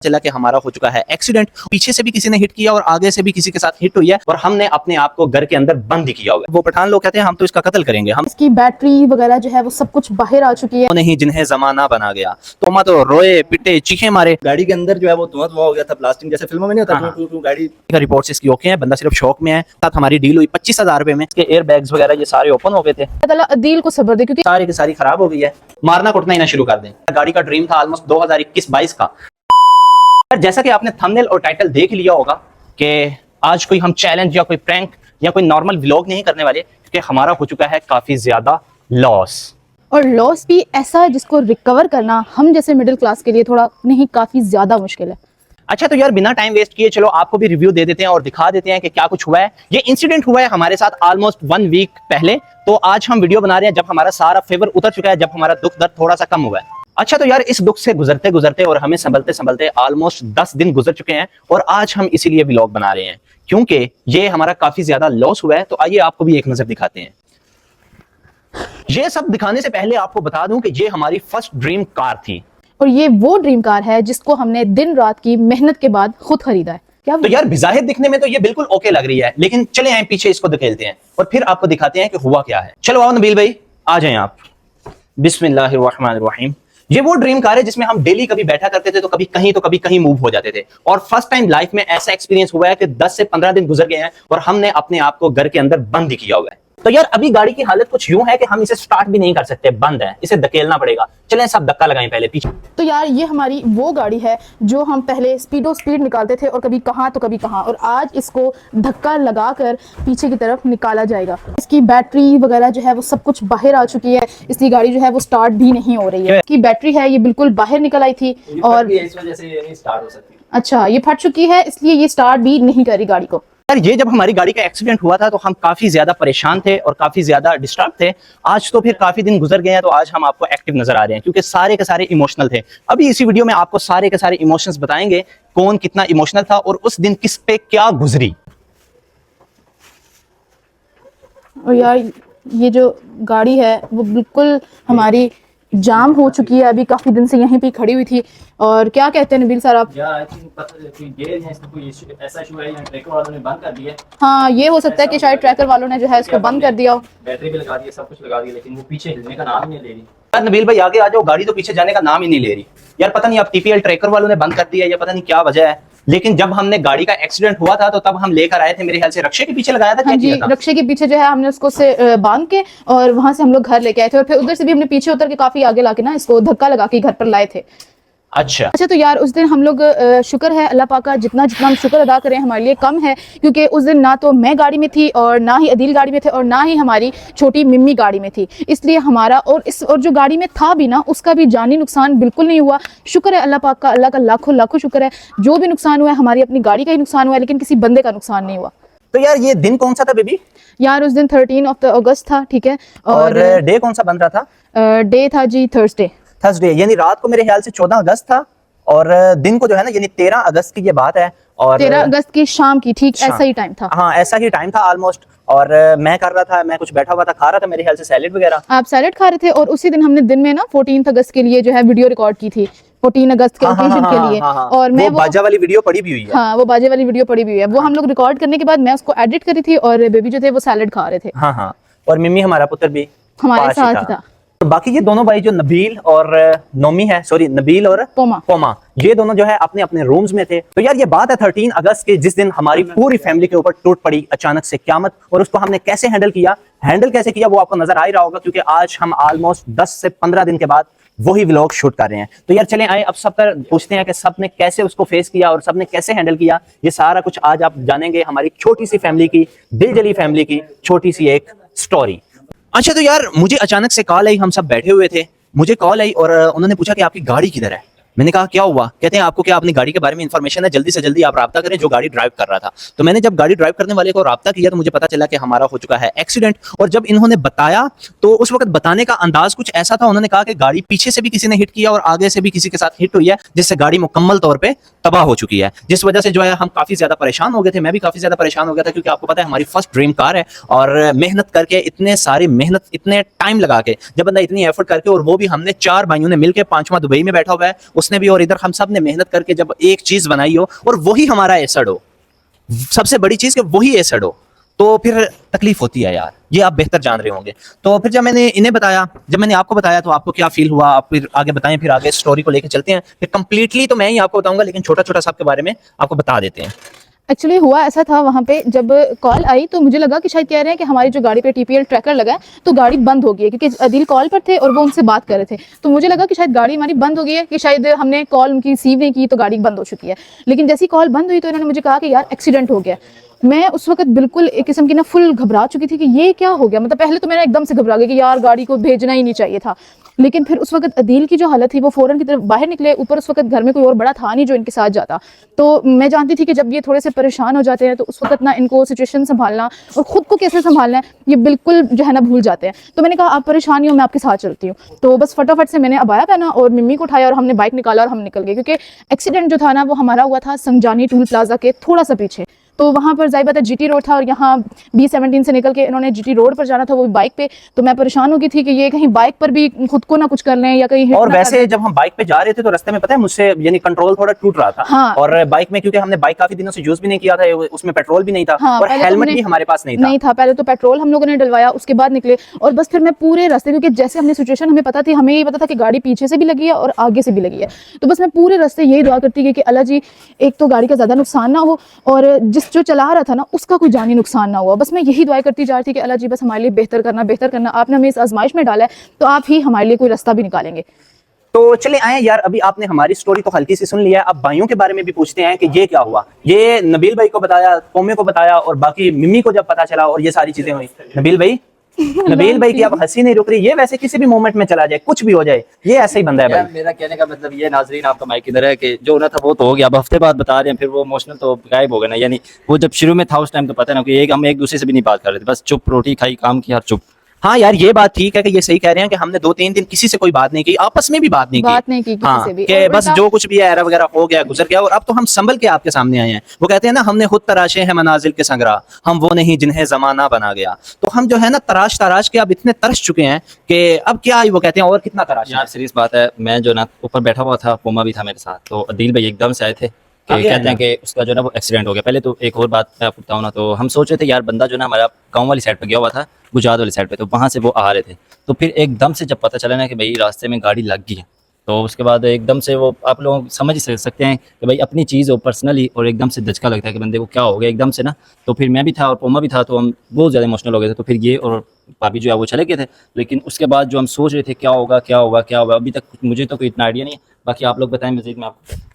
चला कि हमारा हो चुका है एक्सीडेंट। पीछे से भी किसी ने हिट किया और आगे से भी किसी के साथ हिट हुई है और हमने अपने आप को घर के अंदर बंद ही किया हुआ है। वो पठान लोग कहते हैं हम तो इसका कत्ल करेंगे, हम इसकी बैटरी वगैरह जो है वो सब कुछ बाहर आ चुकी है। नहीं जिन्हें जमाना बना गया तो मैं तो रोए पिटे चीखे मारे। गाड़ी के अंदर जो है वो धुआं हो गया था, ब्लास्टिंग जैसे फिल्मों में नहीं होता। हाँ। गाड़ी का रिपोर्ट्स इसकी ओके है, बंदा सिर्फ शौक में है। साथ हमारी डील हुई 25,000 रुपए में। इसके एयर बैग्स वगैरह ये सारे ओपन हो गए थे। अल्लाह अदील को सब्र दे, क्योंकि सारी की सारी खराब हो गई है। मारना कुटना ही ना शुरू कर दें। गाड़ी का ड्रीम था ऑलमोस्ट 2021-22 का। जैसा कि आपने थंबनेल और टाइटल देख लिया होगा कि आज कोई हम चैलेंज या कोई प्रैंक या कोई नॉर्मल व्लॉग नहीं करने वाले, क्योंकि हमारा हो चुका है काफी ज्यादा लॉस। और लॉस भी ऐसा है जिसको रिकवर करना हम जैसे मिडिल क्लास के लिए थोड़ा नहीं काफी ज्यादा मुश्किल है। अच्छा तो यार बिना टाइम वेस्ट किए चलो आपको भी रिव्यू दे देते हैं और दिखा देते हैं कि क्या कुछ हुआ है। ये इंसिडेंट हुआ है हमारे साथ ऑलमोस्ट 1 वीक पहले। तो आज हम वीडियो बना रहे हैं जब हमारा सारा फेवर उतर चुका है, जब हमारा दुख दर्द थोड़ा सा कम हुआ है। अच्छा तो यार इस दुख से गुजरते गुजरते और हमें संभलते संभलते ऑलमोस्ट 10 दिन गुजर चुके हैं और आज हम इसीलिए व्लॉग बना रहे हैं क्योंकि ये हमारा काफी ज्यादा लॉस हुआ है। तो आइए आपको भी एक नजर दिखाते हैं। ये सब दिखाने से पहले आपको बता दूं कि ये हमारी फर्स्ट ड्रीम कार थी और ये वो ड्रीम कार है जिसको हमने दिन रात की मेहनत के बाद खुद खरीदा है। क्या तो यार बिजाहिर दिखने में तो ये बिल्कुल ओके लग रही है, लेकिन चले आए पीछे इसको धकेलते हैं और फिर आपको दिखाते हैं कि हुआ क्या है। चलो आओ नबील भाई आ जाएं आप। बिस्मिल्लाहिर्रहमानिर्रहीम। ये वो ड्रीम कार है जिसमें हम डेली कभी बैठा करते थे तो कभी कहीं मूव हो जाते थे। और फर्स्ट टाइम लाइफ में ऐसा एक्सपीरियंस हुआ है कि 10 से 15 दिन गुजर गए हैं और हमने अपने आप को घर के अंदर बंद ही किया हुआ है। तो यार अभी गाड़ी की हालत कुछ यूं है कि हम इसे स्टार्ट भी नहीं कर सकते, बंद है, इसे धकेलना पड़ेगा। चलें सब धक्का लगाएं पहले पीछे। तो यार ये हमारी वो गाड़ी है जो हम पहले स्पीड निकालते थे और कभी कहाँ तो कभी कहाँ, और आज इसको धक्का लगाकर पीछे की तरफ निकाला जाएगा। इसकी बैटरी वगैरह जो है वो सब कुछ बाहर आ चुकी है, इसलिए गाड़ी जो है वो स्टार्ट भी नहीं हो रही है। इसकी बैटरी है ये बिल्कुल बाहर निकल आई थी और इस वजह से ये नहीं स्टार्ट हो सकती। अच्छा ये फट चुकी है इसलिए ये स्टार्ट भी नहीं कर रही गाड़ी को। यार ये जब हमारी गाड़ी का एक्सीडेंट हुआ था तो हम काफी ज्यादा परेशान थे और काफी ज्यादा डिस्टर्ब थे। आज तो फिर काफी दिन गुजर गए हैं तो आज हम आपको एक्टिव नजर आ रहे हैं क्योंकि सारे के सारे इमोशनल थे। अभी इसी वीडियो में आपको सारे के सारे इमोशंस बताएंगे, कौन कितना इमोशनल था और उस दिन किस पे क्या गुजरी। और यार ये जो गाड़ी है वो बिल्कुल हमारी जाम हो चुकी है, अभी काफी दिन से यहीं पे खड़ी हुई थी। और क्या कहते हैं नबील सर आप? हाँ ये हो सकता है कि शायद ट्रैकर वालों ने जो है इसको बंद कर दिया हो। बैटरी भी लगा दी है, सब कुछ लगा दिया, लेकिन वो पीछे हिलने का नाम ही नहीं ले रही। यार नबील भाई आगे आ जाओ, गाड़ी तो पीछे जाने का नाम ही नहीं ले रही। यार पता नहीं अब टीपीएल ट्रैकर वालों ने बंद कर दिया या पता नहीं क्या वजह है, लेकिन जब हमने गाड़ी का एक्सीडेंट हुआ था तो तब हम लेकर आए थे, मेरे ख्याल से रक्षे के पीछे लगाया था। हाँ जी रक्षे के पीछे जो है हमने उसको से बांध के और वहां से हम लोग घर लेके आए थे और फिर उधर से भी हमने पीछे उतर के काफी आगे लाके ना इसको धक्का लगा के घर पर लाए थे। अच्छा तो यार उस दिन हम लोग शुक्र है अल्लाह पाक का, जितना जितना हम शुक्र अदा करें हमारे लिए कम है, क्योंकि उस दिन ना तो मैं गाड़ी में थी और ना ही अदील गाड़ी में थे और ना ही हमारी छोटी मिम्मी गाड़ी में थी, इसलिए हमारा और जो गाड़ी में था भी ना उसका भी जानी नुकसान बिल्कुल नहीं हुआ। शुक्र है अल्लाह पाक का, अल्लाह का लाखों लाखों शुक्र है। जो भी नुकसान हुआ है हमारी अपनी गाड़ी का ही नुकसान हुआ है, लेकिन किसी बंदे का नुकसान नहीं हुआ। तो यार ये दिन कौन सा था बेबी? यार उस दिन 13 अगस्त था, ठीक है। और डे कौन सा बन रहा था? डे था जी थर्सडे, यानी रात को मेरे ख्याल से 14 अगस्त था और दिन को जो है ना यानी 13 अगस्त की ये बात है। और 13 अगस्त की शाम की, ठीक ऐसा ही टाइम था। हाँ ऐसा ही टाइम था ऑलमोस्ट। और मैं कर रहा था, मैं कुछ बैठा हुआ था, खा रहा था मेरे ख्याल से सैलेड वगैरह। आप सैलेड खा रहे थे और उसी दिन हमने दिन में ना 14 अगस्त के लिए जो है वीडियो रिकॉर्ड की थी, 14 अगस्त के ओकेजन के लिए। और मैं वो बाजा वाली वीडियो पड़ी भी हुई है। हाँ वो बाजे वाली वीडियो पड़ी भी हुई है, वो हम लोग रिकॉर्ड करने के बाद मैं उसको एडिट करी थी और बेबी जो थे वो सैलेड खा रहे थे। हाँ और मिम्मी हमारा पुत्र भी हमारे साथ था। बाकी ये दोनों भाई जो नबील और नोमी है, सॉरी नबील और पोमा, ये दोनों जो है अपने अपने रूम्स में थे। तो यार ये बात है 13 अगस्त की, जिस दिन हमारी पूरी फैमिली के ऊपर टूट पड़ी अचानक से क्यामत। और उसको हमने कैसे हैंडल किया वो आपको नजर आ ही रहा होगा, क्योंकि आज हम ऑलमोस्ट 10 से 15 दिन के बाद वही व्लॉग शूट कर रहे हैं। तो यार चलें आए अब सब पर पूछते हैं कि सब ने कैसे उसको फेस किया और सब ने कैसे हैंडल किया। ये सारा कुछ आज आप जानेंगे, हमारी छोटी सी फैमिली की, दिलजली फैमिली की छोटी सी एक स्टोरी। अच्छा तो यार मुझे अचानक से कॉल आई, हम सब बैठे हुए थे, मुझे कॉल आई और उन्होंने पूछा कि आपकी गाड़ी किधर है। मैंने कहा क्या हुआ? कहते हैं आपको क्या अपनी गाड़ी के बारे में इंफॉर्मेशन है? जल्दी से जल्दी आप राब्ता करें जो गाड़ी ड्राइव कर रहा था। तो मैंने जब गाड़ी ड्राइव करने वाले को राब्ता किया तो मुझे पता चला कि हमारा हो चुका है एक्सीडेंट। और जब इन्होंने बताया तो उस वक्त बताने का अंदाज कुछ ऐसा था, उन्होंने कहा कि गाड़ी पीछे से भी किसी ने हिट किया और आगे से भी किसी के साथ हिट हुई है, जिससे गाड़ी मुकम्मल तौर पर तबाह हो चुकी है। जिस वजह से जो है हम काफी ज्यादा परेशान हो गए थे, मैं भी काफी ज्यादा परेशान हो गया था, क्योंकि आपको पता है हमारी फर्स्ट ड्रीम कार है और मेहनत करके इतने टाइम लगा के जब बंदा इतनी एफर्ट करके, और वो भी हमने 4 भाइयों ने मिलकर, 5वां दुबई में बैठा हुआ है, उसने दोस्त ने भी और इधर हम सब ने मेहनत करके जब एक चीज बनाई हो और वही हमारा एसड हो, सबसे बड़ी चीज कि वही एसड हो, तो फिर तकलीफ होती है यार, ये आप बेहतर जान रहे होंगे। तो फिर जब मैंने इन्हें बताया, जब मैंने आपको बताया, तो आपको क्या फील हुआ, आप फिर आगे बताएं, फिर आगे स्टोरी को लेकर चलते हैं। फिर कंप्लीटली तो मैं ही आपको बताऊंगा, लेकिन छोटा छोटा सबके बारे में आपको बता देते हैं। एक्चुअली हुआ ऐसा था, वहाँ पे जब कॉल आई तो मुझे लगा कि शायद कह रहे हैं कि हमारी जो गाड़ी पे TPL ट्रैकर लगा है तो गाड़ी बंद हो गई है, क्योंकि अदील कॉल पर थे और वो उनसे बात कर रहे थे। तो मुझे लगा कि शायद गाड़ी हमारी बंद हो गई है, कि शायद हमने कॉल उनकी रिसीव नहीं की तो गाड़ी बंद हो चुकी है। लेकिन जैसी कॉल बंद हुई तो इन्होंने मुझे कहा कि यार एक्सीडेंट हो गया। मैं उस वक्त बिल्कुल एक किस्म की ना फुल घबरा चुकी थी कि ये क्या हो गया। मतलब पहले तो मैंने एकदम से घबरा गई कि यार गाड़ी को भेजना ही नहीं चाहिए था। लेकिन फिर उस वक्त अदील की जो हालत थी वो फ़ौरन की तरफ बाहर निकले। ऊपर उस वक्त घर में कोई और बड़ा था नहीं जो इनके साथ जाता। तो मैं जानती थी कि जब ये थोड़े से परेशान हो जाते हैं तो उस वक्त ना इनको सिचुएशन संभालना और ख़ुद को कैसे संभालना है ये बिल्कुल जो है ना भूल जाते हैं। तो मैंने कहा आप परेशान हो, मैं आपके साथ चलती हूँ। तो बस फटाफट से मैंने अबाया पहना और मिम्मी को उठाया और हमने बाइक निकाला और हम निकल गए, क्योंकि एक्सीडेंट जो था ना वो हमारा हुआ था संजानी टूल प्लाजा के थोड़ा सा पीछे। तो वहाँ पर ज़ाहिर बात है GT रोड था और यहाँ B17 से निकल के इन्होंने GT रोड पर जाना था, वो भी बाइक पे। तो मैं परेशान हो गई थी कि ये कहीं बाइक पर भी खुद को ना कुछ कर लें या कहीं हिट और ना वैसे जब हम बाइक पे जा रहे थे तो रास्ते में पता है मुझसे यानी कंट्रोल थोड़ा टूट रहा था। हाँ। और बाइक में, क्योंकि हमने बाइक काफी दिनों से यूज भी नहीं किया था, उसमें पेट्रोल भी नहीं था। हाँ, और पहले तो हेलमेट हमने- भी हमारे पास नहीं था। पहले तो पेट्रोल हम लोगों ने डलवाया, उसके बाद निकले। और बस फिर मैं पूरे रास्ते, क्योंकि जैसे हमने सिचुएशन हमें पता थी, हमें ये पता था कि गाड़ी पीछे से भी लगी है और आगे से भी लगी है। तो बस मैं पूरे रास्ते यही दुआ करती गई कि अल्लाह जी एक तो गाड़ी का ज़्यादा नुकसान ना हो और जिस जो चला रहा था ना उसका कोई जानी नुकसान ना हुआ। बस मैं यही दुआ करती जा रही थी कि अल्लाह जी बस हमारे लिए बेहतर करना, बेहतर करना। आपने हमें इस आजमाइश में डाला है तो आप ही हमारे लिए कोई रास्ता भी निकालेंगे। तो चले आए यार, अभी आपने हमारी स्टोरी तो हल्की सी सुन लिया है, अब भाइयों के बारे में भी पूछते हैं कि ये क्या हुआ। ये नबील भाई को बताया, कोमे को बताया, और बाकी मिम्मी को जब पता चला और ये सारी चीजें हुई। नबील भाई नबील भाई की अब हंसी नहीं रुक रही। ये वैसे किसी भी मोमेंट में चला जाए, कुछ भी हो जाए, ये ऐसा ही बंदा है यार भाई। मेरा कहने का मतलब ये नाजरीन, आपका माइक इधर है कि जो होना था वो तो हो गया। अब हफ्ते बाद बता रहे हैं, फिर वो इमोशनल तो गायब हो गया ना। यानी वो जब शुरू में था उस टाइम तो पता है ना कि हम एक दूसरे से भी नहीं बात कर रहे थे, बस चुप रोटी खाई, काम किया, चुप। हाँ यार, ये बात ठीक है कि ये सही कह रहे हैं कि हमने 2-3 दिन किसी से कोई बात नहीं की, आपस में भी बात नहीं की किसी हाँ, से भी। कि और बस जो कुछ भी है एरा वगैरह हो गया, गुजर गया, और अब तो हम संभल के आपके सामने आए हैं। वो कहते हैं ना, हमने खुद तराशे हैं मनाजिल के संगरा, हम वो नहीं जिन्हें जमाना बना गया। तो हम जो है ना तराश तराश के अब इतने तरस चुके हैं कि अब क्या वो कहते हैं और कितना तराश। यार सीरियस बात है, मैं जो ना ऊपर बैठा हुआ था, पोमा भी था मेरे साथ, तो अदील भाई एकदम से आए थे कि कहते हैं कि उसका जो ना वो एक्सीडेंट हो गया। पहले तो एक और बात मैं आपको बताऊँ ना, तो हम सोच रहे थे यार बंदा जो ना हमारा गाँव वाली साइड पर गया हुआ था, गुजरात वाली साइड पे, तो वहाँ से वो आ रहे थे। तो फिर एकदम से जब पता चला ना कि भाई रास्ते में गाड़ी लग गई है, तो उसके बाद एकदम से वो आप लोग समझ ही सकते हैं कि भाई अपनी चीज़ हो पर्सनली, और एकदम से धचका लगता है कि बंदे को क्या हो गया एकदम से ना। तो फिर मैं भी था और पोमा भी था, तो हम बहुत ज़्यादा इमोशनल हो गए थे। तो फिर ये और भाभी जो है वो चले गए थे। लेकिन उसके बाद जो हम सोच रहे थे क्या होगा क्या होगा क्या होगा, अभी तक मुझे तो कोई इतना आइडिया नहीं है। बाकी आप लोग बताएं मजीद में आपको।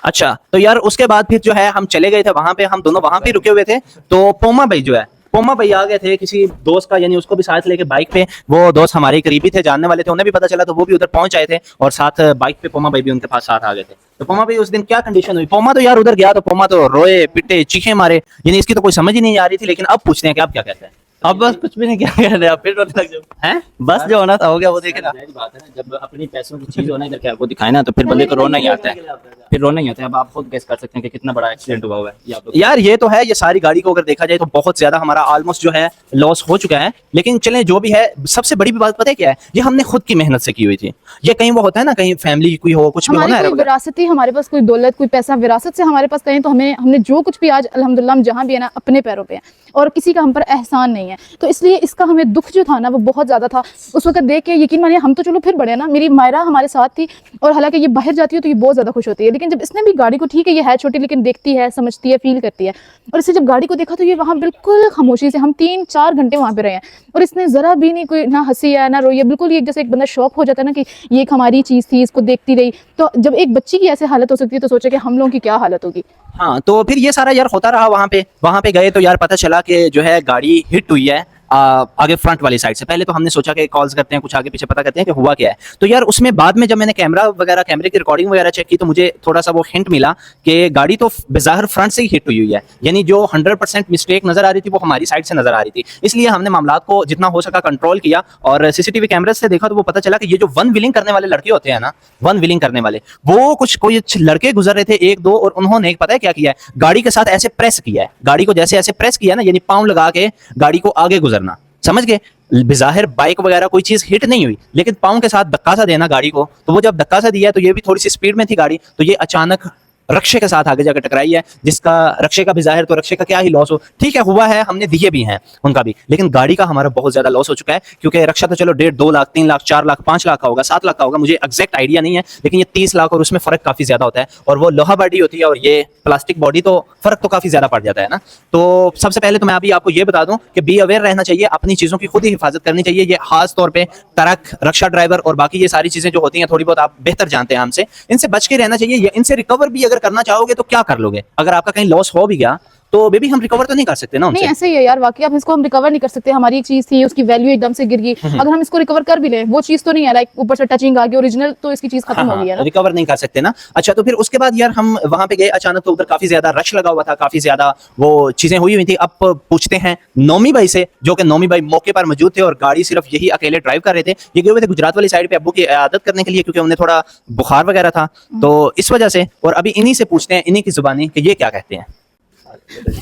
अच्छा, तो यार उसके बाद फिर जो है हम चले गए थे वहां पे, हम दोनों वहां पे रुके हुए थे। तो पोमा भाई जो है, पोमा भाई आ गए थे किसी दोस्त का, यानी उसको भी साथ लेके बाइक पे। वो दोस्त हमारे करीबी थे, जानने वाले थे, उन्हें भी पता चला तो वो भी उधर पहुंच आए थे, और साथ बाइक पे पोमा भाई भी उनके पास साथ आ गए थे। तो पोमा भाई उस दिन क्या कंडीशन हुई? पोमा तो यार उधर गया तो पोमा तो रोए पिटे चीखे मारे, यानी इसकी तो कोई समझ ही नहीं आ रही थी। लेकिन अब पूछते हैं कि आप क्या कहते हैं। अब बस कुछ भी नहीं, क्या कह रहे, फिर रोने लग जाओ हैं। बस जो होना था हो गया, वो देखे ना। बात है ना, जब अपनी पैसों की चीज होना इधर क्या आपको दिखाए ना, तो फिर बंदे को रोना ही आता है, फिर रोना ही आता है। अब आप खुद गेस कर सकते हैं कि कितना बड़ा एक्सीडेंट हुआ हुआ है ये आप लोग। यार ये तो है, ये सारी गाड़ी को अगर देखा जाए तो बहुत ज्यादा हमारा ऑलमोस्ट जो है लॉस हो चुका है। लेकिन चलें, जो भी है, सबसे बड़ी बात पता है क्या है, ये हमने खुद की मेहनत से की हुई थी। ये कहीं वो होता है ना, कहीं फैमिली कोई हो, कुछ भी हमारी होना है कोई विरासती, हमारे पास कोई दौलत, कोई पैसा विरासत से हमारे पास कहीं, तो हमने जो कुछ भी आज अल्हम्दुलिल्लाह हम जहाँ भी है ना अपने पैरों पे हैं, और किसी का हम पर एहसान नहीं है। तो इसलिए इसका हमें दुख जो था ना वो बहुत ज़्यादा था उस वक्त देख के। यकीन मानिए हम तो चलो फिर बड़े ना, मेरी मायरा हमारे साथ थी, और हालांकि ये बाहर जाती है तो ये बहुत ज़्यादा खुश होती है। लेकिन जब इसने भी गाड़ी को, ठीक है ये है छोटी लेकिन देखती है, समझती है, फील करती है, और इससे जब गाड़ी को देखा तो ये वहाँ बिल्कुल खामोशी से, हम 3-4 घंटे वहाँ पे रहे हैं, और इसने ज़रा भी नहीं कोई ना हंसी है ना रोई है, बिल्कुल ये जैसे एक बंदा शौक हो जाता है ना कि ये एक हमारी चीज़ थी, इसको देखती रही। तो जब एक बच्ची की ऐसे हालत हो सकती है तो सोचे कि हम लोगों की क्या हालत होगी। हाँ, तो फिर ये सारा यार होता रहा। वहां पे गए तो यार पता चला कि जो है गाड़ी हिट हुई है आगे फ्रंट वाली साइड से। पहले तो हमने सोचा कि कॉल्स करते हैं, कुछ आगे पीछे पता करते हैं कि हुआ क्या है। तो यार उसमें बाद में जब मैंने कैमरे की रिकॉर्डिंग वगैरह चेक की तो मुझे थोड़ा सा वो हिंट मिला कि गाड़ी तो बेज़ाहिर फ्रंट से ही हिट हुई है, यानी जो 100% मिस्टेक नजर आ रही थी वो हमारी साइड से नजर आ रही थी। इसलिए हमने मामलात को जितना हो सका कंट्रोल किया, और सीसीटीवी कैमरे से देखा तो वो पता चला कि ये जो वन व्हीलिंग करने वाले लड़के होते हैं ना, वन व्हीलिंग करने वाले, वो कोई लड़के गुजर रहे थे 1-2, और उन्होंने पता है क्या किया है, गाड़ी के साथ ऐसे प्रेस किया है, गाड़ी को जैसे ऐसे प्रेस किया ना, यानी पाँव लगा के गाड़ी को आगे गुजरना, समझ गए। बिज़ाहिर बाइक वगैरह कोई चीज हिट नहीं हुई, लेकिन पाँव के साथ धक्का सा देना गाड़ी को, तो वो जब धक्का सा दिया तो ये भी थोड़ी सी स्पीड में थी गाड़ी, तो ये अचानक रक्षे के साथ आगे जाकर टकराई है, जिसका रक्षे का बिज़ाहिर तो रक्षे का क्या ही लॉस हो, ठीक है हुआ है, हमने दिए भी हैं उनका भी, लेकिन गाड़ी का हमारा बहुत ज्यादा लॉस हो चुका है, क्योंकि रक्षा तो चलो 1.5 2 लाख 3 लाख 4 लाख 5 लाख का होगा 7 लाख का होगा, मुझे एग्जैक्ट आइडिया नहीं है, लेकिन ये 30 लाख और उसमें फर्क काफी ज्यादा होता है, और वो लोहा बॉडी होती है और ये प्लास्टिक बॉडी, तो फर्क तो काफी ज्यादा पड़ जाता है ना। तो सबसे पहले तो मैं अभी आपको ये बता दूं कि बी अवेयर रहना चाहिए, अपनी चीजों की खुद ही हिफाजत करनी चाहिए। ये खास तौर पे ट्रक, रक्षा ड्राइवर और बाकी ये सारी चीजें जो होती हैं थोड़ी बहुत आप बेहतर जानते हैं हमसे, इनसे बच के रहना चाहिए। इनसे रिकवर भी अगर करना चाहोगे तो क्या कर लोगे, अगर आपका कहीं लॉस हो भी गया तो बेबी हम रिकवर तो नहीं कर सकते ना उनसे। नहीं ऐसे ही है यार, वाकई अब इसको हम रिकवर नहीं कर सकते, हमारी एक चीज थी उसकी वैल्यू एकदम से गिर गई, अगर हम इसको रिकवर कर भी लें वो चीज तो नहीं है, लाइक ऊपर से टचिंग आ गई, ओरिजिनल तो इसकी चीज खत्म हो गई है ना, रिकवर नहीं कर सकते ना। अच्छा तो फिर उसके बाद यार हम वहां पे गए, अचानक तो उधर काफी ज्यादा रश लगा हुआ था, काफी ज्यादा वो चीजें हुई हुई थी। अब पूछते हैं नोमी भाई से, जो कि नोमी भाई मौके पर मौजूद थे और गाड़ी सिर्फ यही अकेले ड्राइव कर रहे थे, ये गए हुए थे गुजरात वाली साइड पे अब्बू की आदत करने के लिए, क्योंकि उन्हें थोड़ा बुखार वगैरह था, तो इस वजह से। और अभी इन्हीं से पूछते हैं, इन्हीं की जुबानी, कि ये क्या कहते हैं।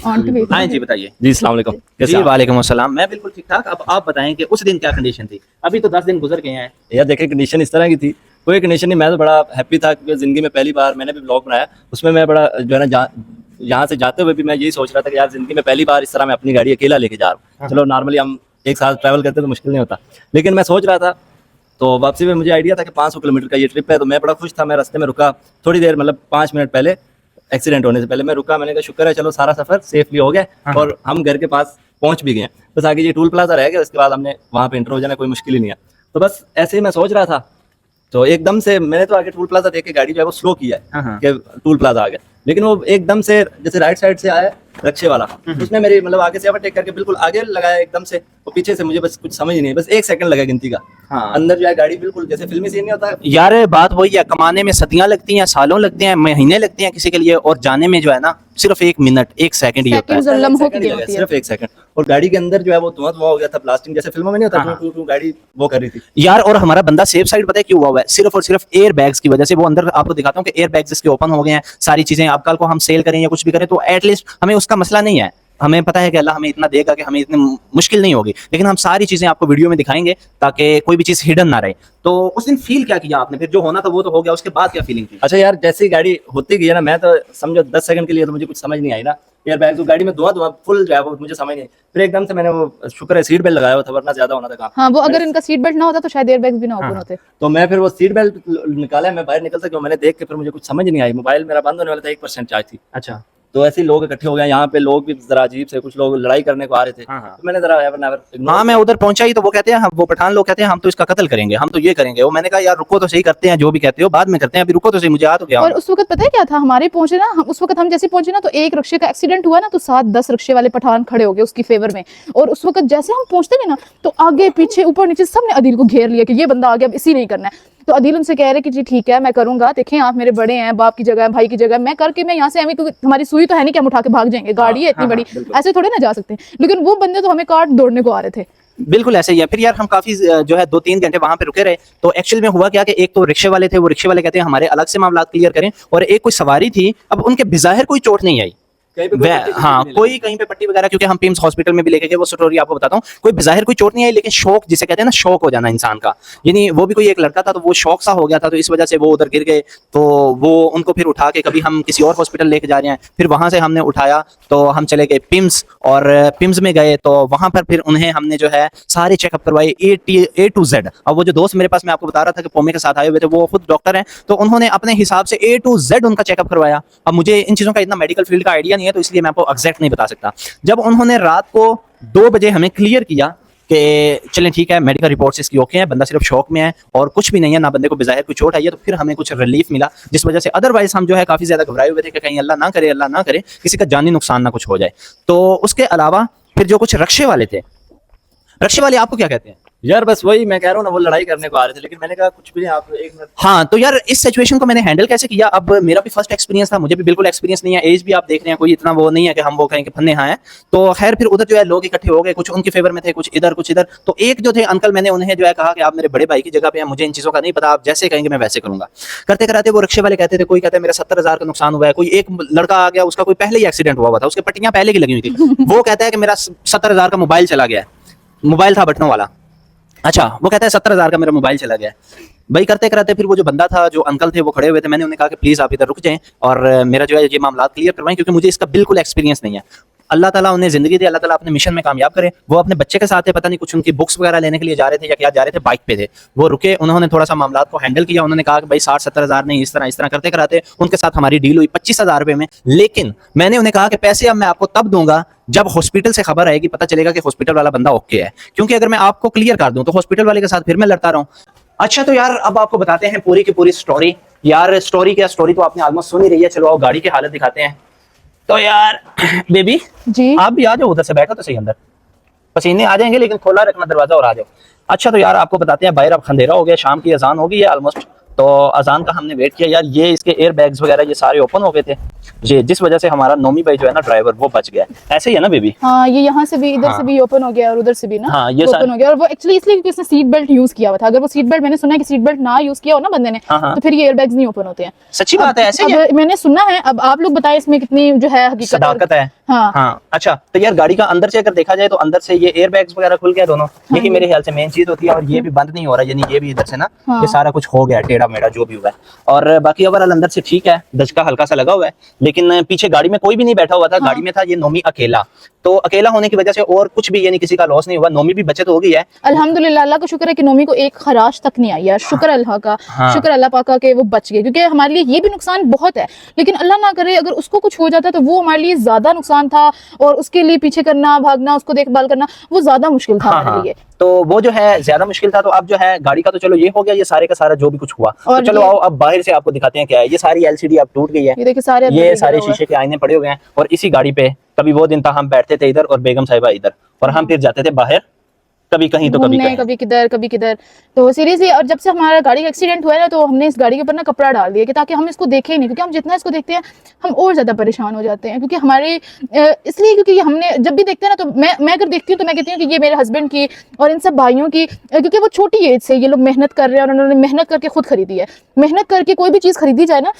हाँ जी बताइए। जी अस्सलाम वालेकुम। कैसे जी आप? वालेकुम अस्सलाम, मैं बिल्कुल ठीक ठाक। अब आप बताएं कि उस दिन क्या कंडीशन थी, अभी तो 10 दिन गुजर गए हैं। यार देखिए कंडीशन इस तरह की थी, कोई कंडीशन नहीं, मैं तो बड़ा हैप्पी था क्योंकि ज़िंदगी में पहली बार मैंने भी ब्लॉग बनाया, उसमें मैं बड़ा जो है ना यहाँ से जाते हुए भी मैं यही सोच रहा था कि यार ज़िंदगी में पहली बार इस तरह मैं अपनी गाड़ी अकेला लेके जा रहा हूँ। चलो नॉर्मली हम एक साथ ट्रैवल करते तो मुश्किल नहीं होता, लेकिन मैं सोच रहा था, तो वापसी में मुझे आइडिया था कि 500 किलोमीटर का ये ट्रिप है, तो मैं बड़ा खुश था। मैं रास्ते में रुका थोड़ी देर, मतलब 5 मिनट पहले एक्सीडेंट होने से पहले मैं रुका, मैंने कहा शुक्र है चलो सारा सफर सेफली हो गया और हम घर के पास पहुंच भी गए। बस आगे ये टूल प्लाजा रह गया, उसके बाद हमने वहाँ पे इंटर हो जाना, कोई मुश्किल ही नहीं है। तो बस ऐसे ही मैं सोच रहा था, तो एकदम से मैंने तो आगे टूल प्लाजा देख के गाड़ी जो है वो स्लो किया है कि टूल प्लाजा आ गया, लेकिन वो एकदम से जैसे राइट साइड से आया रक्षे वाला, उसने मेरी मतलब आगे से ओवरटेक करके बिल्कुल आगे लगाया एकदम से, और पीछे से मुझे बस कुछ समझ ही नहीं, बस 1 सेकंड लगा गिनती का। अंदर जो है गाड़ी बिल्कुल जैसे फिल्मी सीन नहीं होता यार, बात वही है, कमाने में सदियां लगती हैं, सालों लगते हैं, महीने लगते हैं किसी के लिए, और जाने में जो है ना सिर्फ 1 मिनट 1 सेकंड ही होता है। सिर्फ 1 सेकंड, और गाड़ी के अंदर जो है वो धुआं हो गया था, ब्लास्टिंग जैसे फिल्मों में नहीं होता, टू गाड़ी वो कर रही थी यार। और हमारा बंदा सेफ साइड पता है क्यों हुआ है, सिर्फ और सिर्फ एयर बैग्स की वजह से। वो अंदर आपको दिखाता हूँ कि एयर बैग्स इसके ओपन हो गए हैं, सारी चीजें। अब कल को हम सेल करें या कुछ भी करें तो एटलीस्ट हमें उसका मसला नहीं है, हमें पता है कि अल्लाह हमें इतना देगा कि हमें इतनी मुश्किल नहीं होगी, लेकिन हम सारी चीजें आपको वीडियो में दिखाएंगे ताकि कोई भी चीज हिडन ना रहे। तो उस दिन फील क्या किया आपने, फिर जो होना था वो तो हो गया, उसके बाद क्या फीलिंग थी? अच्छा यार, जैसे ही गाड़ी होती गई है ना, मैं तो समझो 10 सेकंड के लिए तो मुझे कुछ समझ नहीं आई ना, एयर बैग तो गाड़ी में धुआं फुल जो है वो मुझे समझ नहीं। फिर एकदम से मैंने वो शुक्र है सीट बेल्ट लगाया हुआ था, वरना ज्यादा होना था काम। हाँ, वो अगर इनका सीट बेल्ट ना होता तो शायद एयर बैग्स भी ना ओपन होते। तो मैं फिर वो सीट बेल्ट निकाला, मैं बाहर निकल सका, मैंने देख के फिर मुझे कुछ समझ नहीं आई, मोबाइल मेरा बंद होने वाला था, 1% चार्ज थी। अच्छा, तो ऐसे ही लोग इकट्ठे हो गए, यहाँ पे लोग भी जरा अजीब से, कुछ लोग लड़ाई करने को आ रहे थे। तो मैंने जरा हाँ मैं उधर पहुंचा ही, तो वो कहते हैं, वो पठान लोग कहते हैं हम तो इसका कत्ल करेंगे, हम तो ये करेंगे। वो मैंने कहा यार रुको तो सही, करते हैं जो भी कहते हो, बाद में करते हैं, अभी रुको तो सही, मुझे आ तो गया। और उस वक्त पता है क्या था, हमारे पहुंचे ना, उस वक्त हम जैसे पहुंचे ना, तो एक रिक्शे का एक्सीडेंट हुआ ना, तो 7-10 रिक्शे वाले पठान खड़े हो गए उसकी फेवर में। और उस वक्त जैसे हम पहुंचते गए ना, तो आगे पीछे ऊपर नीचे सबने अदील को घेर लिया कि ये बंदा आ गया, अब इसी नहीं करना है। तो अदील उनसे कह रहे कि जी ठीक है मैं करूंगा, देखें आप मेरे बड़े हैं, बाप की जगह भाई की जगह, मैं करके मैं यहाँ से क्योंकि हमारी सुई तो है नहीं कि हम उठा के भाग जाएंगे, गाड़ी है इतनी बड़ी, ऐसे थोड़े ना जा सकते हैं। लेकिन वो बंदे तो हमें काट दौड़ने को आ रहे थे। बिल्कुल ऐसे ही है। फिर यार हम काफी जो है 2-3 घंटे वहां पे रुके रहे। तो एक्चुअल में हुआ क्या कि एक तो रिक्शे वाले थे, वो रिक्शे वाले कहते हैं हमारे अलग से मामला क्लियर करें, और एक कोई सवारी थी, अब उनके बिज़ाहिर कोई चोट नहीं आई, हाँ कोई कहीं पे पट्टी वगैरह, क्योंकि हम पिम्स हॉस्पिटल में भी लेके गए, वो स्टोरी आपको बताता हूँ। कोई बिज़ाहिर कोई चोट नहीं आई, लेकिन शौक जिसे कहते हैं ना, शौक हो जाना इंसान का, यानी वो भी कोई एक लड़का था, तो वो शौक सा हो गया था, तो इस वजह से वो उधर गिर गए। तो वो उनको फिर उठा के कभी हम किसी और हॉस्पिटल लेके जा रहे हैं, फिर वहां से हमने उठाया तो हम चले गए पिम्स, और पिम्स में गए तो वहां पर फिर उन्हें हमने जो है सारे चेकअप करवाए A to Z। अब वो जो दोस्त मेरे पास मैं आपको बता रहा था कि पोमे के साथ आए हुए थे, वो खुद डॉक्टर हैं, तो उन्होंने अपने हिसाब से A to Z उनका चेकअप करवाया। अब मुझे इन चीजों का इतना मेडिकल फील्ड का आइडिया नहीं है, तो इसलिए मैं आपको एग्जैक्ट नहीं बता सकता। जब उन्होंने रात को 2 बजे हमें क्लियर किया कि चलें ठीक है, मेडिकल रिपोर्ट्स इसकी ओके है, बंदा सिर्फ शौक में है और कुछ भी नहीं है, ना बंदे को बिज़ाहिर कोई चोट आई है, तो फिर हमें कुछ रिलीफ मिला, जिस वजह से अदरवाइज हम जो है काफी ज्यादा घबराए हुए थे कि कहीं अल्लाह ना करे किसी का जानी नुकसान ना कुछ हो जाए। तो उसके अलावा फिर जो कुछ रक्षे वाले थे, रक्षे वाले आपको क्या कहते हैं? यार बस वही मैं कह रहा हूँ ना, वो लड़ाई करने को आ रहे थे, लेकिन मैंने कहा कुछ भी नहीं, आप 1 मिनट। हाँ तो यार इस सिचुएशन को मैंने हैंडल कैसे किया, अब मेरा भी फर्स्ट एक्सपीरियंस था, मुझे भी बिल्कुल एक्सपीरियंस नहीं है, एज भी आप देख रहे हैं, कोई इतना वो नहीं है कि हम वो कहें कि फन्ने हाँ हैं। तो खैर फिर उधर जो है लोग इकट्ठे हो गए, कुछ उनके फेवर में थे, कुछ इधर कुछ इधर। तो एक जो थे अंकल, मैंने उन्हें जो है कहा कि आप मेरे बड़े भाई की जगह पे हैं, मुझे इन चीज़ों का नहीं पता, आप जैसे कहेंगे मैं वैसे करूंगा। करते कराते वो रिक्शे वाले कहते थे, कोई कहता है मेरा 70,000 का नुकसान हुआ है, कोई एक लड़का आ गया उसका कोई पहले ही एक्सीडेंट हुआ था, उसके पट्टियां पहले की लगी हुई थी, वो कहता है कि मेरा 70,000 का मोबाइल चला गया है। मोबाइल था बटनों वाला। अच्छा, वो कहता है 70,000 का मेरा मोबाइल चला गया। भाई करते कराते फिर वो जो बंदा था, जो अंकल थे, वो खड़े हुए थे। मैंने उन्हें कहा कि प्लीज आप इधर रुक जाएं और मेरा जो है ये मामला क्लियर करवाएं, क्योंकि मुझे इसका बिल्कुल एक्सपीरियंस नहीं है। अल्लाह ताला उन्हें जिंदगी दे, अल्लाह ताला अपने मिशन में कामयाब करे। वो अपने बच्चे के साथ है, पता नहीं कुछ उनकी बुक्स वगैरह लेने के लिए जा रहे थे या क्या जा रहे थे, बाइक पे थे। वो रुके, उन्होंने थोड़ा सा मामला को हैंडल किया। उन्होंने कहा कि भाई 60-70,000 नहीं, इस तरह करते कराते उनके साथ हमारी डील हुई 25,000 रुपए में। लेकिन मैंने उन्हें कहा कि पैसे अब मैं आपको तब दूंगा जब हॉस्पिटल से खबर आएगी, पता चलेगा कि हॉस्पिटल वाला बंदा ओके है, क्योंकि अगर मैं आपको क्लियर कर दूं तो हॉस्पिटल वाले के साथ फिर मैं लड़ता रहूं। अच्छा, तो यार अब आपको बताते हैं पूरी की पूरी स्टोरी। यार स्टोरी क्या, स्टोरी तो आपने ऑलमोस्ट सुन ही रही है। चलो आओ गाड़ी की हालत दिखाते हैं। तो यार बेबी जी, आप भी आ जाओ, उधर से बैठो तो सही अंदर। पसीने आ जाएंगे लेकिन खोला रखना दरवाजा और आ जाओ। अच्छा, तो यार आपको बताते हैं, बाहर अब अंधेरा हो गया, शाम की अजान हो गई है ऑलमोस्ट। तो अजान का हमने वेट किया। यार ये इसके एयर बैग्स वगैरह ये सारे ओपन हो गए थे, ये जिस वजह से हमारा नोमी भाई जो है ना ड्राइवर, वो बच गया। ऐसे ही है ना बेबी? हाँ, ये यहाँ से भी, इधर हाँ। से भी ओपन हो गया और उधर से भी ना हाँ, ये ओपन हो गया। और वो एक्चुअली इसलिए क्योंकि उसने सीट बेल्ट यूज किया हुआ था। अगर वो सीट बेल्ट, मैंने सुना है कि सीट बेल्ट ना यूज किया हो ना बंदे ने, हाँ, हाँ। तो फिर ये एयरबैग्स नहीं ओपन होते हैं। सच्ची बात है? ऐसे ही है? अब मैंने सुना है, अब आप लोग बताएं इसमें कितनी जो है हकीकत सदाकत है। हाँ। हाँ। अच्छा, तो यार गाड़ी का अंदर से अगर देखा जाए तो अंदर से ये एयर बैग्स वगैरह खुल गया दोनों। यही मेरे ख्याल से मेन चीज होती है। और ये भी बंद नहीं हो रहा, यानी ये भी इधर से ना हाँ। ये सारा कुछ हो गया टेढ़ा मेढ़ा जो भी हुआ है। और बाकी ओवरऑल अंदर से ठीक है, दचका हल्का सा लगा हुआ है। लेकिन पीछे गाड़ी में कोई भी नहीं बैठा हुआ था। गाड़ी में था ये नोमी अकेला। तो अकेला होने की वजह से और कुछ भी यानी किसी का लॉस नहीं हुआ। नोमी भी बचत हो गई है। अल्हम्दुलिल्लाह, अल्लाह का शुक्र है कि नोमी को एक खराश तक नहीं आई यार। शुक्र अल्लाह का, हाँ। शुक्र अल्लाह पाक का कि वो बच गए, क्योंकि हमारे लिए ये भी नुकसान बहुत है। लेकिन अल्लाह ना करे अगर उसको कुछ हो जाता तो वो हमारे लिए ज्यादा नुकसान था, और उसके लिए पीछे करना, भागना, उसको देखभाल करना, वो ज्यादा मुश्किल था हमारे लिए। तो वो जो है ज्यादा मुश्किल था। तो अब जो है गाड़ी का तो चलो ये हो गया, ये सारे का सारा जो भी कुछ हुआ। तो और चलो ये- आओ अब बाहर से आपको दिखाते हैं क्या है। ये सारी एलसीडी अब टूट गई है। ये देखिए सारे अंदर ये गिरा सारे हुआ है। शीशे के आईने पड़े हुए हैं। और इसी गाड़ी पे कभी वो दिन था हम बैठते थे इधर और बेगम साहिबा इधर, और हम फिर जाते थे बाहर, कभी कहीं तो कभी घूमने, कहीं। कभी किधर कभी किधर। तो सीरियसली, और जब से हमारा गाड़ी का एक्सीडेंट हुआ है ना, तो हमने इस गाड़ी के ऊपर ना कपड़ा डाल दिया कि ताकि हम इसको देखें ही नहीं, क्योंकि हम जितना इसको देखते हैं हम और ज्यादा परेशान हो जाते हैं। क्योंकि हमारे इसलिए क्योंकि हमने जब भी देखते हैं ना, तो मैं अगर देखती हूँ तो मैं कहती हूँ कि ये मेरे हस्बैंड की और इन सब भाइयों की, क्योंकि वो छोटी एज से ये लोग मेहनत कर रहे हैं और उन्होंने मेहनत करके खुद खरीदी है। मेहनत करके कोई भी चीज खरीदी जाए ना,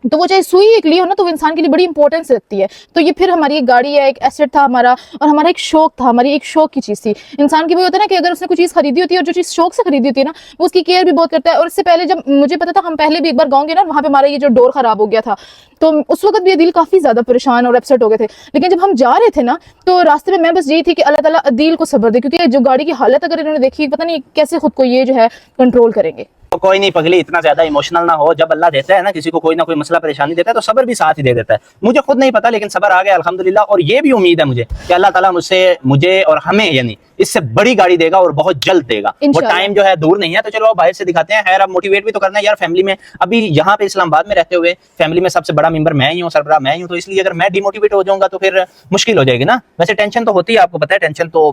तो वो चाहे सुई एक ली हो ना, तो वो इंसान के लिए बड़ी इंपॉर्टेंस रखती है। तो ये फिर हमारी एक गाड़ी है, एक एसेट था हमारा, और हमारा एक शौक था, हमारी एक शौक की चीज थी। इंसान की वही होता है ना कि अगर उसने कोई चीज खरीदी होती है और जो चीज शौक से खरीदी होती है ना, वो उसकी केयर भी बहुत करता है। और इससे पहले जब मुझे पता था, हम पहले भी एक बार गाँव गए ना, वहाँ पे हमारा ये जो डोर खराब हो गया था, तो उस वक्त भी ये दिल काफी ज्यादा परेशान और अपसेट हो गए थे। लेकिन जब हम जा रहे थे ना, तो रास्ते में मैं बस यही थी कि अल्लाह ताला दिल को सब्र दे, क्योंकि जो गाड़ी की हालत अगर इन्होंने देखी, पता नहीं कैसे खुद को ये जो है कंट्रोल करेंगे। तो कोई नहीं पगली, इतना ज्यादा इमोशनल ना हो। जब अल्लाह देता है ना किसी को कोई ना कोई मसला परेशानी देता है, तो सब्र भी साथ ही दे देता है। मुझे खुद नहीं पता, लेकिन सब्र आ गया अल्हम्दुलिल्लाह। और ये भी उम्मीद है मुझे कि अल्लाह ताला मुझे और हमें यानी इससे बड़ी गाड़ी देगा और बहुत जल्द देगा। वो इंशाल्लाह। टाइम जो है दूर नहीं है। तो चलो बाहर से दिखाते हैं। खैर अब मोटिवेट भी तो करना है यार फैमिली में। अभी यहाँ पे इस्लामाबाद में रहते हुए फैमिली में सबसे बड़ा मेंबर मैं ही हूँ, सरबराह मैं ही हूँ। तो इसलिए अगर मैं डिमोटिवेट हो जाऊंगा तो फिर मुश्किल हो जाएगी ना। वैसे टेंशन तो होती है, आपको पता है, टेंशन तो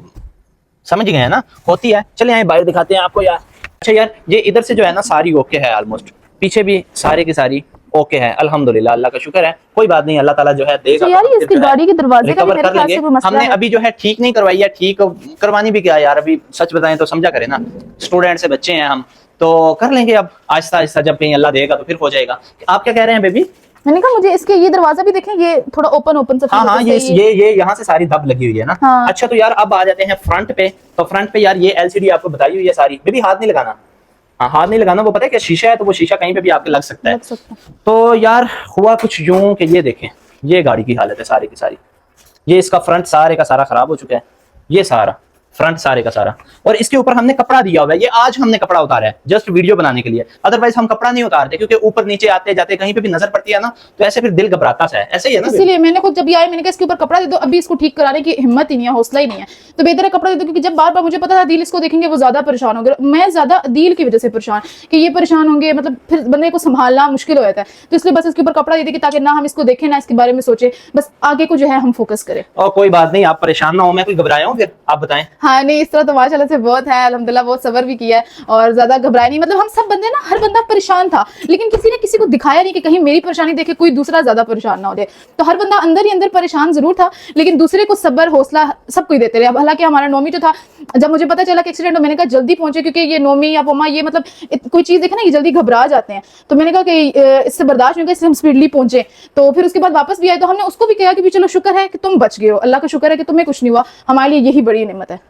समझ गए हैं ना, होती है। चले आए बाहर दिखाते हैं आपको यार। अच्छा यार, ये इधर से जो है ना सारी ओके है ऑलमोस्ट, पीछे भी सारे की सारी ओके है अल्हम्दुलिल्लाह, अल्लाह का शुक्र है। कोई बात नहीं, अल्लाह ताला जो है देगा। तो यार ये इसकी गाड़ी के दरवाजे का भी रिकवर मेरे कर ख्याल लेंगे। से कोई मसला हमने है। अभी जो है ठीक नहीं करवाई है। ठीक करवानी भी क्या यार, अभी सच बताएं तो समझा करें ना, स्टूडेंट से बच्चे हैं हम, तो कर लेंगे अब आहिस्ता आहिस्ता। जब कहीं अल्लाह देगा तो फिर हो जाएगा। आप क्या कह रहे हैं बेबी? मैंने कहा मुझे इसके ये दरवाजा भी देखें, ये थोड़ा ओपन ओपन सा हाँ फील हाँ, होता है, ये यहाँ से सारी दब लगी हुई है ना। हाँ। अच्छा, तो यार अब आ जाते हैं फ्रंट पे। तो फ्रंट पे यार ये एलसीडी आपको बताई हुई है सारी। बेबी हाथ नहीं लगाना, हाँ हाथ नहीं लगाना। वो पता है कि शीशा है, तो वो शीशा कहीं पे भी आपके लग सकता है। लग सकता है। तो यार हुआ कुछ यूं कि ये देखें, ये गाड़ी की हालत है सारी की सारी। ये इसका फ्रंट सारे का सारा खराब हो चुका है, ये सारा फ्रंट सारे का सारा। और इसके ऊपर हमने कपड़ा दिया हुआ है। ये आज हमने कपड़ा उतारा है जस्ट वीडियो बनाने के लिए, अदरवाइज हम कपड़ा नहीं उतारते, क्योंकि ऊपर नीचे आते जाते कहीं पे भी नजर पड़ती है ना, तो ऐसे फिर दिल घबराता सा है। ऐसे ही है ना। इसीलिए मैंने खुद जब ये आए, मैंने कहा इसके ऊपर कपड़ा दे दो। अभी इसको ठीक कराने की हिम्मत ही नहीं है, हौसला ही नहीं है, तो बेहतर है कपड़ा दे दो। क्योंकि जब बार बार मुझे पता था दिल इसको देखेंगे वो ज्यादा परेशान होंगे, मैं ज्यादा दिल की वजह से परेशान कि ये परेशान होंगे, मतलब फिर बंदे को संभालना मुश्किल हो जाता है। तो इसलिए बस इसके ऊपर कपड़ा दे दे, ताकि ना हम इसको देखें ना इसके बारे में सोचे, बस आगे को जो है हम फोकस करें। और कोई बात नहीं, आप परेशान ना हो। मैं कोई घबराया हूँ फिर? आप बताएं। हाँ नहीं, इस तरह तो माशाल्लाह से बहुत है, अल्हम्दुलिल्लाह बहुत सब्र भी किया है और ज्यादा घबराए नहीं। मतलब हम सब बंदे ना, हर बंदा परेशान था, लेकिन किसी ने किसी को दिखाया नहीं कि कहीं मेरी परेशानी देखे कोई दूसरा ज्यादा परेशान ना हो जाए। तो हर बंदा अंदर ही अंदर परेशान जरूर था, लेकिन दूसरे को सब्र हौसला सब कोई देते रहे। अब हालांकि हमारा नोमी जो था, जब मुझे पता चला कि एक्सीडेंट हो, मैंने कहा जल्दी पहुंचे, क्योंकि ये नोमी या पोमा ये मतलब कोई चीज देखे ना ये जल्दी घबरा जाते हैं। तो मैंने कहा कि इससे बर्दाश्त नहीं होगा, इससे हम स्पीडली पहुंचे। तो फिर उसके बाद वापस भी आए, तो हमने उसको भी कहा कि चलो शुक्र है कि तुम बच गए हो, अल्लाह का शुक्र है कि तुम्हें कुछ नहीं हुआ, हमारे लिए यही बड़ी नेमत है।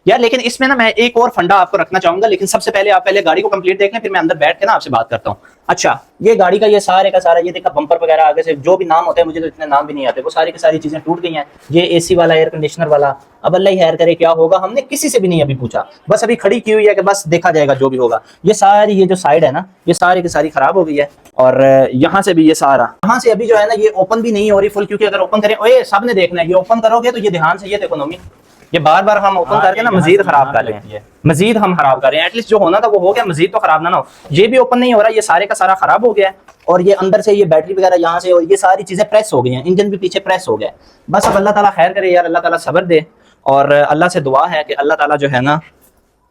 यार लेकिन इसमें ना मैं एक और फंडा आपको रखना चाहूंगा, लेकिन सबसे पहले आप पहले गाड़ी को कंप्लीट देख लें, फिर मैं अंदर बैठ के ना आपसे बात करता हूँ। अच्छा, ये गाड़ी का ये सारे का सारा ये देखा बम्पर वगैरह आगे से जो भी नाम होते हैं, मुझे तो इतने नाम भी नहीं आते, वो सारी की सारी चीजें टूट गई हैं। ये एसी वाला, एयर कंडीशनर वाला, अब अल्लाह ही खैर करे क्या होगा, हमने किसी से भी नहीं अभी पूछा, बस अभी खड़ी की हुई है कि बस देखा जाएगा जो भी होगा। ये सारी ये जो साइड है ना, ये सारी की सारी खराब हो गई है, और यहाँ से भी ये सारा, यहाँ से अभी जो है ना ये ओपन भी नहीं हो रही फुल, क्योंकि अगर ओपन करें, ओए सबने देखना है, ये ओपन करोगे तो ये ध्यान से, ये देखो नोमी, ये बार बार हम ओपन करके ना मजीद खराब कर रहे हैं, मजीद हम खराब कर रहे हैं। एटलीस्ट जो होना था वो हो गया, मजीद तो खराब ना हो। ये भी ओपन नहीं हो रहा, ये सारे का सारा खराब हो गया है, और ये अंदर से ये बैटरी वगैरह यहाँ से, और ये सारी चीजें प्रेस हो गई हैं, इंजन भी पीछे प्रेस हो गया है। बस अब अल्लाह ताला खैर करे यार, अल्लाह ताला सब्र दे, और अल्लाह से दुआ है कि अल्लाह ताला जो है ना,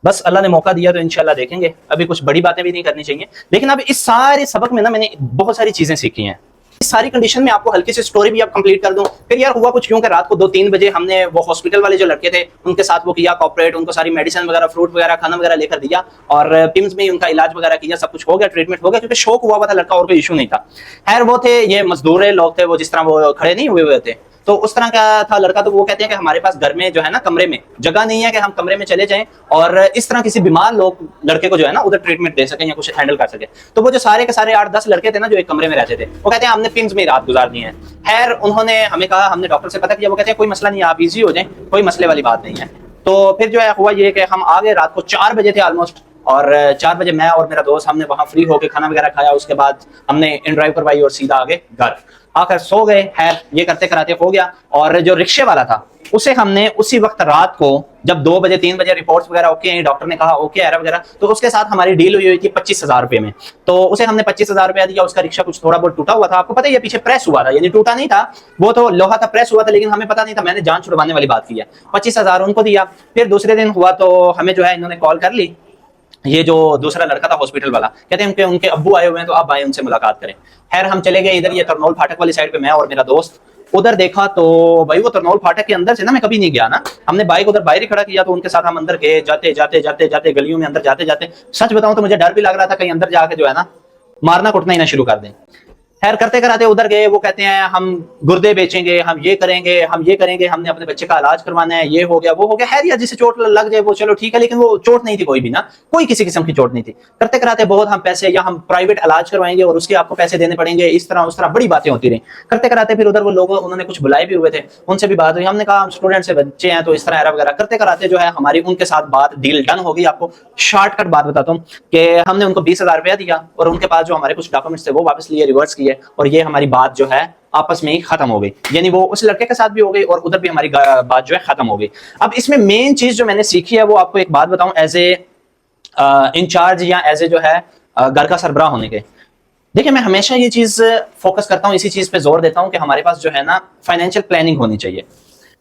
बस अल्लाह ने मौका दिया तो इंशाल्लाह देखेंगे। अभी कुछ बड़ी बातें भी नहीं करनी चाहिए, लेकिन अब इस सारे सबक में ना मैंने बहुत सारी चीजें सीखी हैं। इस सारी कंडीशन में आपको हल्की सी स्टोरी भी आप कंप्लीट कर दूं। फिर यार हुआ कुछ यूं कि रात को 2-3 बजे हमने वो हॉस्पिटल वाले जो लड़के थे उनके साथ वो किया कॉपरेट, उनको सारी मेडिसिन वगैरह, फ्रूट वगैरह, खाना वगैरह लेकर दिया, और पिम्स में उनका इलाज वगैरह किया, सब कुछ हो गया, ट्रीटमेंट हो गया, क्योंकि शौक हुआ था लड़का, और कोई इशू नहीं था। खैर वो थे, ये मजदूर लोग थे, वो जिस तरह वो खड़े नहीं हुए थे, तो उस तरह का था लड़का। तो वो कहते हैं कि हमारे पास घर में जो है ना कमरे में जगह नहीं है कि हम कमरे में चले जाएं और इस तरह किसी बीमार लोग लड़के को जो है ना उधर ट्रीटमेंट दे सकें या कुछ हैंडल कर सके। तो वो जो सारे के सारे 8-10 लड़के थे ना जो एक कमरे में रहते थे, वो कहते हैं हमने पिम्स में रात गुजारनी है। खैर उन्होंने हमें कहा, हमने डॉक्टर से पता किया, वो कहते हैं कोई मसला नहीं है, आप इजी हो जाए, कोई मसले वाली बात नहीं है। तो फिर जो है हुआ ये कि हम आ गए, रात को 4 बजे थे ऑलमोस्ट, और 4 बजे मैं और मेरा दोस्त हमने वहां फ्री होकर खाना वगैरह खाया, उसके बाद हमने इन ड्राइव करवाई और सीधा आगे घर आकर सो गए। खैर ये करते कराते हो गया, और जो रिक्शे वाला था उसे हमने उसी वक्त रात को जब 2 बजे 3 बजे रिपोर्ट्स वगैरह ओके हैं, डॉक्टर ने कहा ओके है वगैरह, तो उसके साथ हमारी डील हुई थी 25,000 रुपए में। तो उसे हमने 25,000 रुपया दिया। उसका रिक्शा कुछ थोड़ा बहुत टूटा हुआ था, आपको पता है ये पीछे प्रेस हुआ था, यानी टूटा नहीं था, वो तो लोहा था, प्रेस हुआ था, लेकिन हमें पता नहीं था, मैंने जान छुड़वाने वाली बात की है। 25,000 उनको दिया। फिर दूसरे दिन हुआ तो हमें जो है इन्होंने कॉल कर ली, ये जो दूसरा लड़का था हॉस्पिटल वाला, कहते हैं उनके अब्बू आए हुए हैं तो आप आए उनसे मुलाकात करें। खैर हम चले गए इधर, ये तरनौल फाटक वाली साइड पे, मैं और मेरा दोस्त उधर देखा तो भाई वो तरनौल फाटक के अंदर से ना मैं कभी नहीं गया ना, हमने बाइक उधर बाहर ही खड़ा किया, तो उनके साथ हम अंदर गए, जाते जाते जाते जाते गलियों में अंदर जाते जाते सच बताऊं तो मुझे डर भी लग रहा था कहीं अंदर जाके जो है ना मारना कुटना ही ना शुरू कर दें। खैर करते कराते उधर गए, वो कहते हैं हम गुर्दे बेचेंगे, हम ये करेंगे, हम ये करेंगे, हमने अपने बच्चे का इलाज करवाना है, ये हो गया वो हो गया। खैर यार जिसे चोट लग जाए वो चलो ठीक है, लेकिन वो चोट नहीं थी कोई भी ना, कोई किसी किस्म की चोट नहीं थी। करते कराते बहुत हम पैसे, या हम प्राइवेट इलाज करवाएंगे और उसके आपको पैसे देने पड़ेंगे, इस तरह उस तरह बड़ी बातें होती रही। करते कराते फिर उधर वो लोग उन्होंने कुछ बुलाए भी हुए थे, उनसे भी बात हुई, हमने कहा हम स्टूडेंट से बच्चे हैं तो इस तरह वगैरह। करते कराते जो है हमारी उनके साथ बात डील डन हो गई। आपको शॉर्टकट बात बताता हूँ कि हमने उनको 20,000 रुपया दिया, और उनके पास जो हमारे कुछ डॉक्यूमेंट्स थे वो वापस लिए, रिवर्स किए, और ये हमारी बात जो है आपस में ही खत्म हो गई। यानी वो उस लड़के के साथ भी हो गई और उधर भी हमारी बात जो है खत्म हो गई। अब इसमें मेन चीज जो मैंने सीखी है वो आपको एक बात बताऊं, एज ए इंचार्ज या एज ए जो है घर का सरबराह होने के। देखिए मैं हमेशा ये चीज फोकस करता हूं, इसी चीज पे जोर देता हूं कि हमारे पास जो है ना फाइनेंशियल प्लानिंग होनी चाहिए,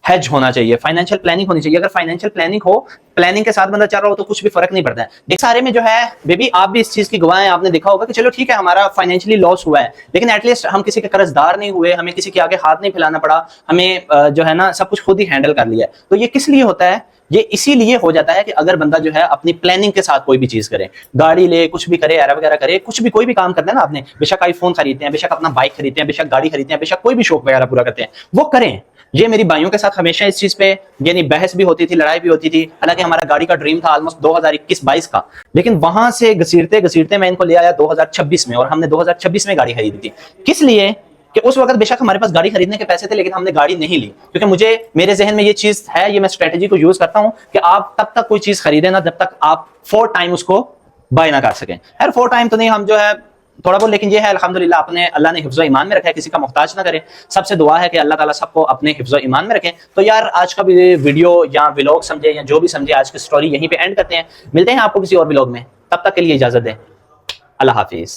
हेज होना चाहिए, फाइनेंशियल प्लानिंग होनी चाहिए। अगर फाइनेंशियल प्लानिंग हो, प्लानिंग के साथ बंदा चल रहा हो तो कुछ भी फर्क नहीं पड़ता है। देख सारे में जो है बेबी आप भी इस चीज की गवाह हैं, आपने देखा होगा कि चलो ठीक है हमारा फाइनेंशियली लॉस हुआ है, लेकिन एटलीस्ट हम किसी के कर्जदार नहीं हुए, हमें किसी के आगे हाथ नहीं फैलाना पड़ा, हमें जो है ना सब कुछ खुद ही हैंडल कर लिया। तो ये किस लिए होता है? ये इसीलिए हो जाता है कि अगर बंदा जो है अपनी प्लानिंग के साथ कोई भी चीज करे, गाड़ी ले, कुछ भी करे, एरा वगैरह करे, कुछ भी कोई भी काम करना है ना, आपने बेशक आईफोन खरीदते हैं, बेशक अपना बाइक खरीदते हैं, बेशक गाड़ी खरीदते हैं, बेशक कोई भी शौक वगैरह पूरा करते हैं, वो करें। ये मेरी भाइयों के साथ हमेशा इस चीज पे यानी बहस भी होती थी, लड़ाई भी होती थी। हालांकि हमारा गाड़ी का ड्रीम था ऑलमोस्ट 2021-22 का, लेकिन वहां से घसीटते घसीटते मैं इनको ले आया 2026 में, और हमने 2026 में गाड़ी खरीदी थी। किस लिए? कि उस वक्त बेशक हमारे पास गाड़ी खरीदने के पैसे थे, लेकिन हमने गाड़ी नहीं ली, क्योंकि मुझे मेरे जहन में ये चीज है, ये मैं स्ट्रेटेजी को यूज करता हूं कि आप तब तक कोई चीज खरीदे ना जब तक आप 4 टाइम उसको बाय ना कर सकें। यार 4 टाइम तो नहीं, हम जो है थोड़ा बहुत, लेकिन ये है अल्हम्दुलिल्लाह अपने अल्लाह ने हिफ्ज़ ईमान में रखा है, किसी का मोहताज ना करे। सबसे दुआ है कि अल्लाह ताला सबको अपने हिफ्ज़ ईमान में रखे। तो यार आज का भी वीडियो या व्लॉग समझे या जो भी समझे, आज की स्टोरी यहीं पे एंड करते हैं। मिलते हैं आपको किसी और व्लॉग में, तब तक के लिए इजाजत दें। अल्लाह हाफिज।